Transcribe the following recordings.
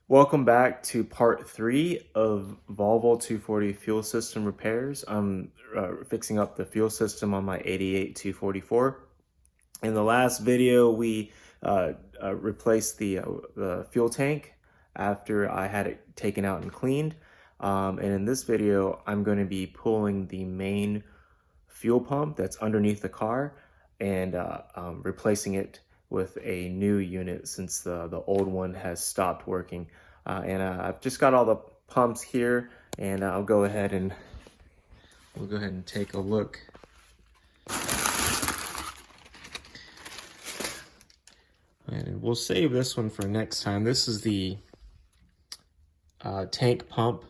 Welcome back to part 3 of Volvo 240 fuel system repairs. I'm fixing up the fuel system on my 88 244. In the last video, we replaced the fuel tank after I had it taken out and cleaned. And in this video, I'm going to be pulling the main fuel pump that's underneath the car and replacing it with a new unit since the old one has stopped working. I've just got all the pumps here, and we'll go ahead and take a look. And we'll save this one for next time. This is the tank pump.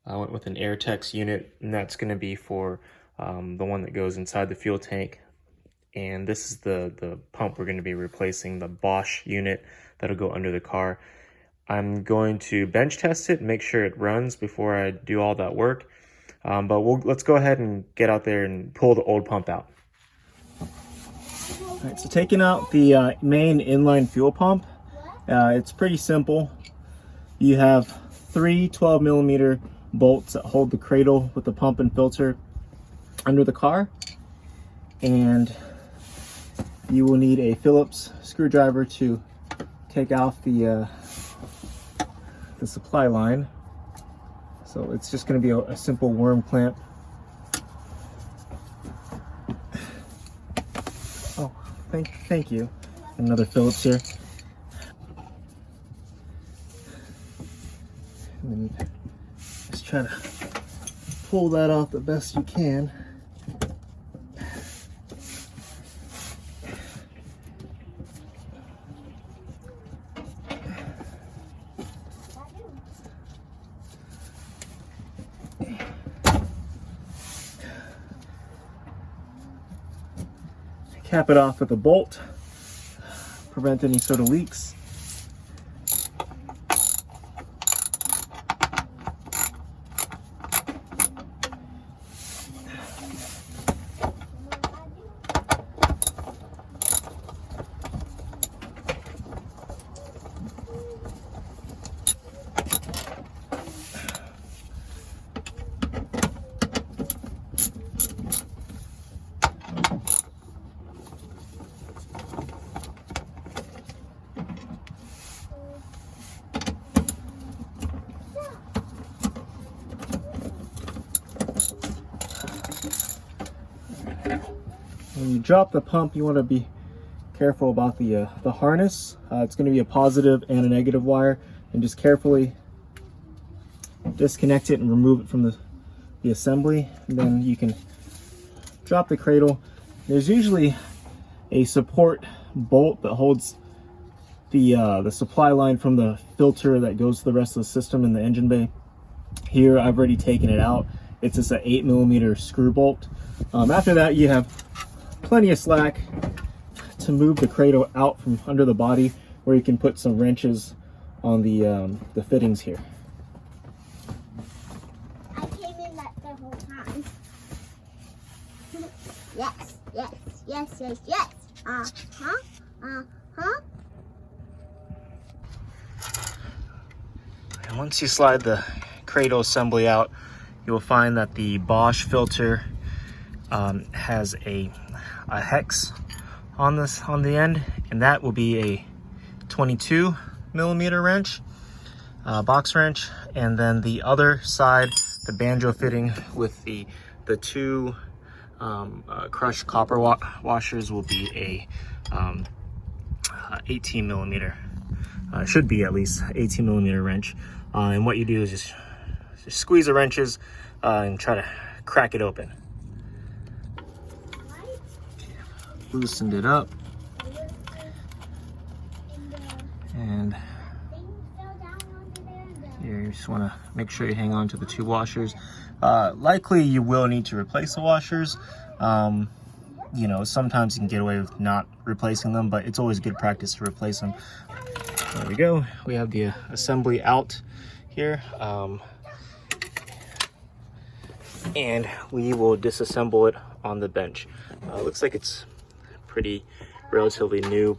I went with an Airtex unit, and that's going to be for the one that goes inside the fuel tank. And this is the pump we're going to be replacing, the Bosch unit that'll go under the car. I'm going to bench test it and make sure it runs before I do all that work. But let's go ahead and get out there and pull the old pump out. All right, so taking out the main inline fuel pump, it's pretty simple. You have 3 12mm bolts that hold the cradle with the pump and filter under the car, and you will need a Phillips screwdriver to take off the supply line. So it's just going to be a simple worm clamp. Oh, thank you. Another Phillips here. And then just try to pull that off the best you can. Cap it off with a bolt, prevent any sort of leaks. When you drop the pump, you want to be careful about the harness. It's going to be a positive and a negative wire, and just carefully disconnect it and remove it from the assembly. And then you can drop the cradle. There's usually a support bolt that holds the supply line from the filter that goes to the rest of the system in the engine bay. Here, I've already taken it out. It's just an 8mm screw bolt. After that, you have plenty of slack to move the cradle out from under the body, where you can put some wrenches on the fittings here. I came in that the whole time. Yes, yes, yes, yes, yes. Uh-huh, uh-huh. And once you slide the cradle assembly out, you'll find that the Bosch filter has a hex on the end, and that will be a 22mm wrench, box wrench. And then the other side, the banjo fitting with the two crushed copper washers, will be a 18mm. Should be at least 18mm wrench. And what you do is just squeeze the wrenches and try to crack it open. Loosened it up, and here you just want to make sure you hang on to the two washers. Likely you will need to replace the washers. You know, sometimes you can get away with not replacing them, but it's always good practice to replace them. There we go. We have the assembly out here, and we will disassemble it on the bench. Looks like it's pretty relatively new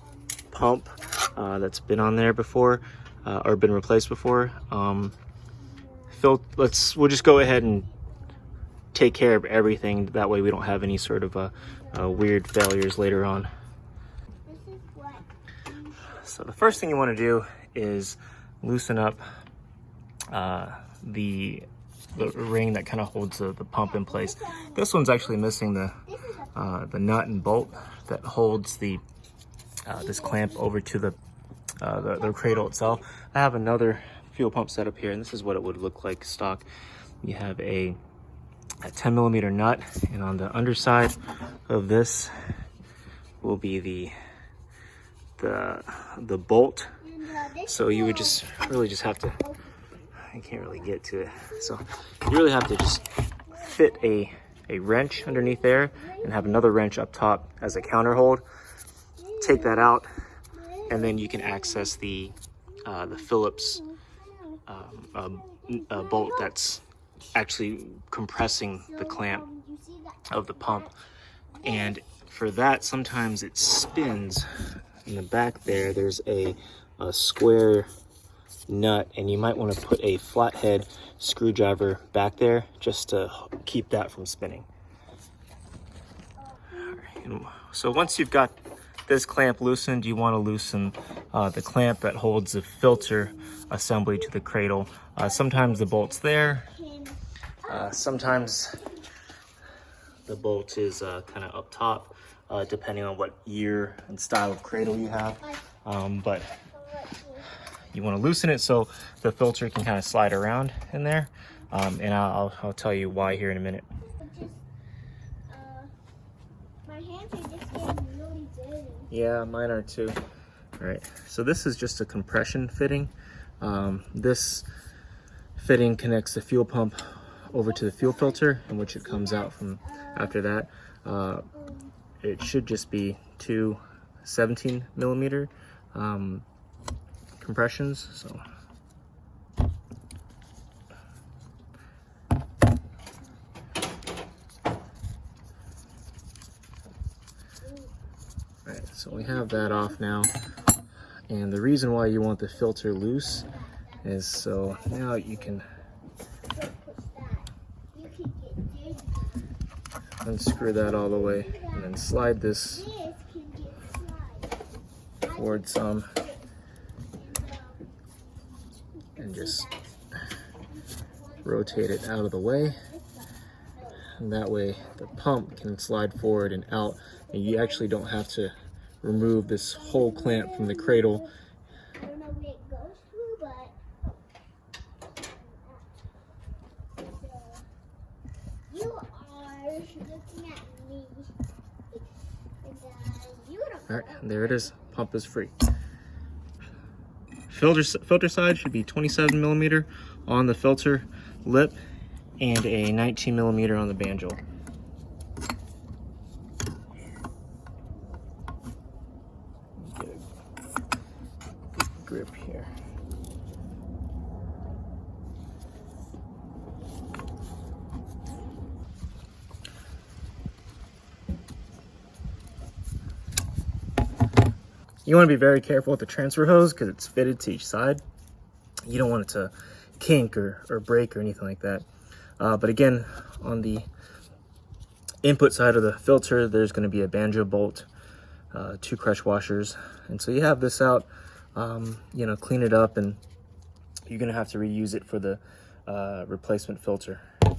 pump that's been on there before. or been replaced before. We'll just go ahead and take care of everything. That way we don't have any sort of weird failures later on. This is what. So the first thing you want to do is loosen up the ring that kind of holds the pump in place. This one's actually missing the nut and bolt that holds the this clamp over to the cradle itself. I have another fuel pump set up here, and this is what it would look like stock. You have a 10 millimeter nut, and on the underside of this will be the bolt. So you would just really just have to, I can't really get to it, so you really have to just fit a wrench underneath there and have another wrench up top as a counter hold. Take that out, and then you can access the Phillips bolt that's actually compressing the clamp of the pump. And for that, sometimes it spins. In the back there's a square nut, and you might want to put a flathead screwdriver back there just to keep that from spinning. So once you've got this clamp loosened, you want to loosen the clamp that holds the filter assembly to the cradle. Sometimes the bolt's there, sometimes the bolt is kind of up top, depending on what year and style of cradle you have. But you want to loosen it so the filter can kind of slide around in there, and I'll tell you why here in a minute. My hands are just getting really dirty. Yeah, mine are too. All right, so this is just a compression fitting. This fitting connects the fuel pump over to the fuel filter, in which it comes out from after that. It should just be two 17 millimeter compressions. So alright, so we have that off now, and the reason why you want the filter loose is so now you can unscrew that all the way and then slide this forward some and just rotate it out of the way, and that way the pump can slide forward and out, and you actually don't have to remove this whole clamp from the cradle. I don't know where it goes through, but you are looking at me. And, you don't All right, there it is. Pump is free. Filter side should be 27 millimeter on the filter lip and a 19 millimeter on the banjo. Get a grip here. You want to be very careful with the transfer hose because it's fitted to each side. You don't want it to kink or break or anything like that. But again, on the input side of the filter, there's going to be a banjo bolt, 2 crush washers. And so you have this out, clean it up, and you're going to have to reuse it for the replacement filter. All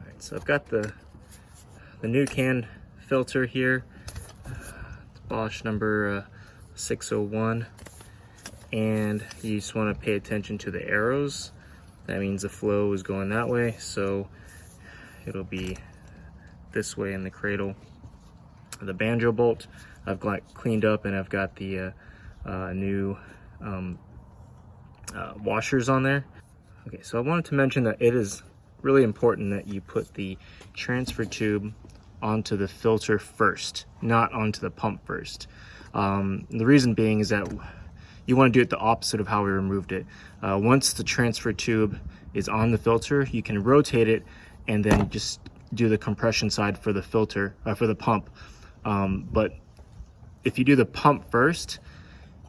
right, so I've got the new can filter here, Bosch number 601, and you just want to pay attention to the arrows. That means the flow is going that way, so it'll be this way in the cradle. The banjo bolt I've got cleaned up, and I've got the new washers on there. Okay, so I wanted to mention that it is really important that you put the transfer tube onto the filter first, not onto the pump first. The reason being is that you want to do it the opposite of how we removed it. Once the transfer tube is on the filter, you can rotate it and then just do the compression side for the filter, for the pump. But if you do the pump first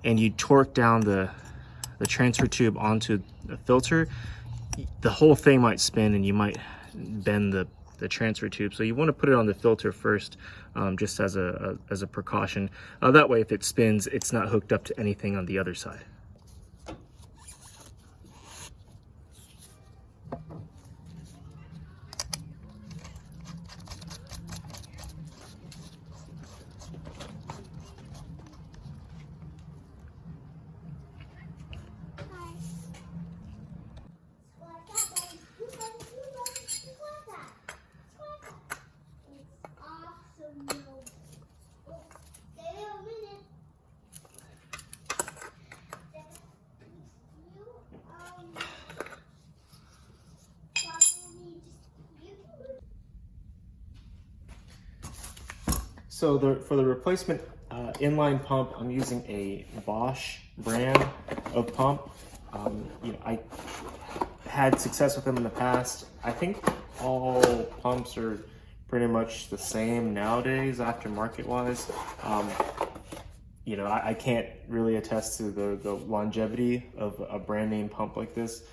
and you torque down the transfer tube onto the filter, the whole thing might spin and you might bend the transfer tube. So you want to put it on the filter first, just as a precaution. That way, if it spins, it's not hooked up to anything on the other side. So for the replacement inline pump, I'm using a Bosch brand of pump. I had success with them in the past. I think all pumps are pretty much the same nowadays, aftermarket wise. I can't really attest to the longevity of a brand name pump like this.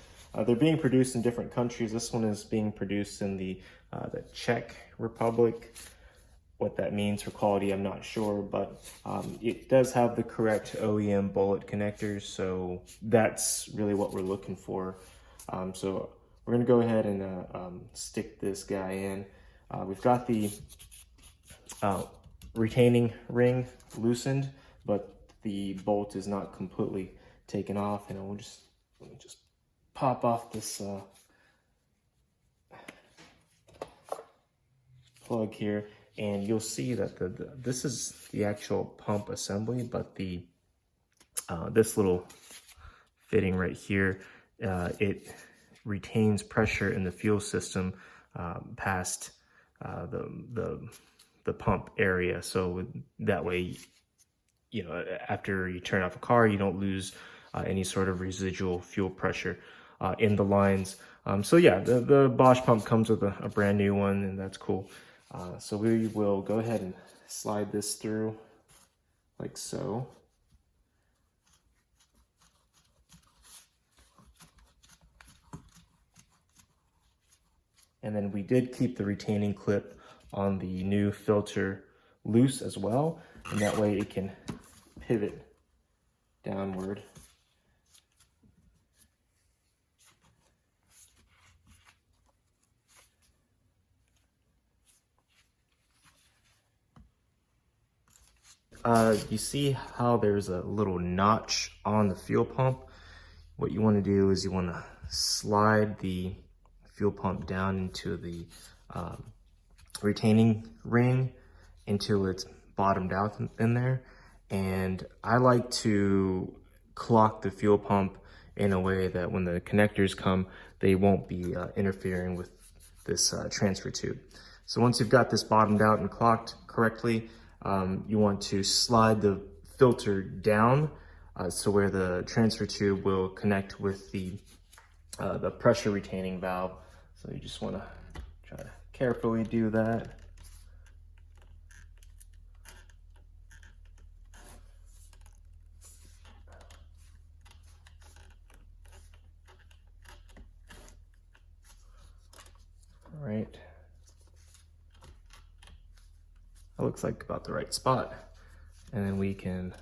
They're being produced in different countries. This one is being produced in the Czech Republic. What that means for quality, I'm not sure, but it does have the correct OEM bullet connectors, so that's really what we're looking for. So we're gonna go ahead and stick this guy in. We've got the retaining ring loosened, but the bolt is not completely taken off, and let me just pop off this plug here. And you'll see that this is the actual pump assembly, but this little fitting right here, it retains pressure in the fuel system past the pump area. So that way, after you turn off a car, you don't lose any sort of residual fuel pressure in the lines. So yeah, the Bosch pump comes with a brand new one, and that's cool. So we will go ahead and slide this through like so. And then we did keep the retaining clip on the new filter loose as well, and that way it can pivot downward. You see how there's a little notch on the fuel pump? What you want to do is you want to slide the fuel pump down into the retaining ring until it's bottomed out in there. And I like to clock the fuel pump in a way that when the connectors come, they won't be interfering with this transfer tube. So once you've got this bottomed out and clocked correctly, you want to slide the filter down so where the transfer tube will connect with the pressure retaining valve. So you just want to try to carefully do that. All right. That looks like about the right spot. And then we can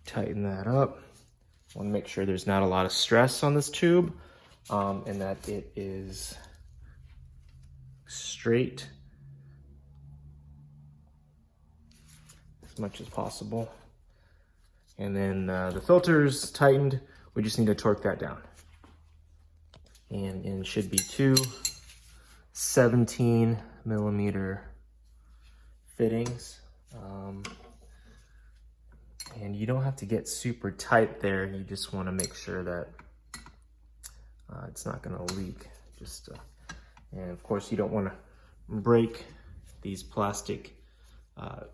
tighten that up. Want to make sure there's not a lot of stress on this tube, and that it is straight as much as possible. And then the filter's tightened. We just need to torque that down. And it should be two 17mm fittings. And you don't have to get super tight there. You just want to make sure that it's not going to leak. And of course, you don't want to break these plastic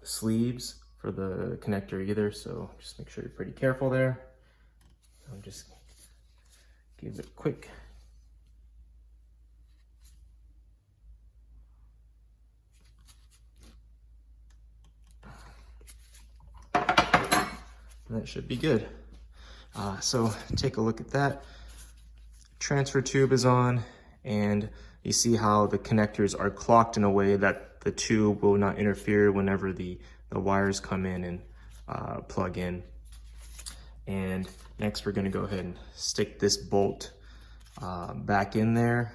sleeves for the connector either. So just make sure you're pretty careful there. I'm just give it a quick. That should be good. So take a look at that. Transfer tube is on, and you see how the connectors are clocked in a way that the tube will not interfere whenever the wires come in and plug in. And next we're gonna go ahead and stick this bolt back in there,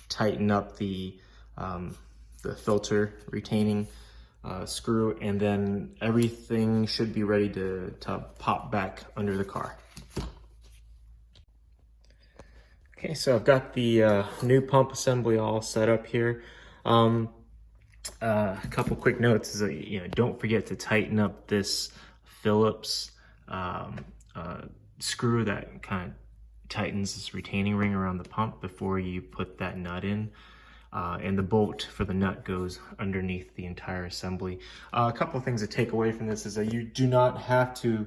tighten up the filter retaining screw, and then everything should be ready to pop back under the car. Okay, so I've got the new pump assembly all set up here. A couple quick notes is that, don't forget to tighten up this Phillips screw that kind of tightens this retaining ring around the pump before you put that nut in. And the bolt for the nut goes underneath the entire assembly. A couple of things to take away from this is that you do not have to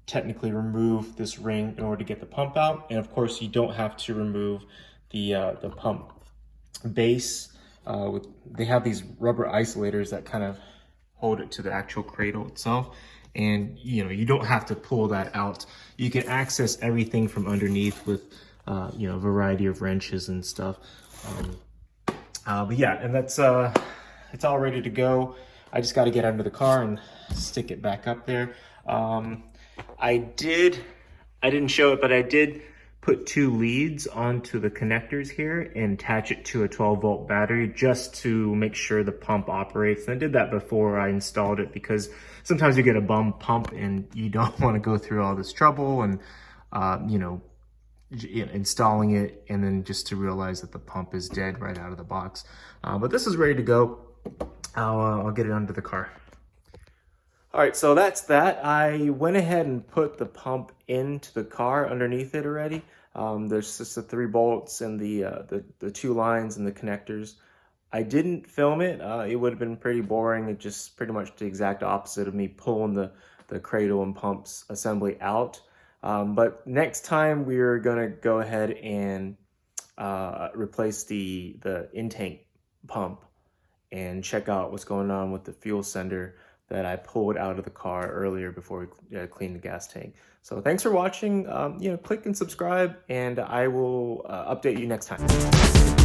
technically remove this ring in order to get the pump out, and of course you don't have to remove the pump base. They have these rubber isolators that kind of hold it to the actual cradle itself, and you don't have to pull that out. You can access everything from underneath with a variety of wrenches and stuff. But yeah, and that's it's all ready to go. I just got to get under the car and stick it back up there. I didn't show it, but I did put 2 leads onto the connectors here and attach it to a 12-volt battery just to make sure the pump operates. And I did that before I installed it because sometimes you get a bum pump and you don't want to go through all this trouble and installing it and then just to realize that the pump is dead right out of the box. But this is ready to go. I'll get it under the car. All right, so that's that. I went ahead and put the pump into the car underneath it already. There's just the 3 bolts and the 2 lines and the connectors. I didn't film it. It would have been pretty boring. It's just pretty much the exact opposite of me pulling the cradle and pumps assembly out. But next time we're gonna go ahead and replace the intake pump and check out what's going on with the fuel sender that I pulled out of the car earlier before we cleaned the gas tank. So thanks for watching. Click and subscribe, and I will update you next time.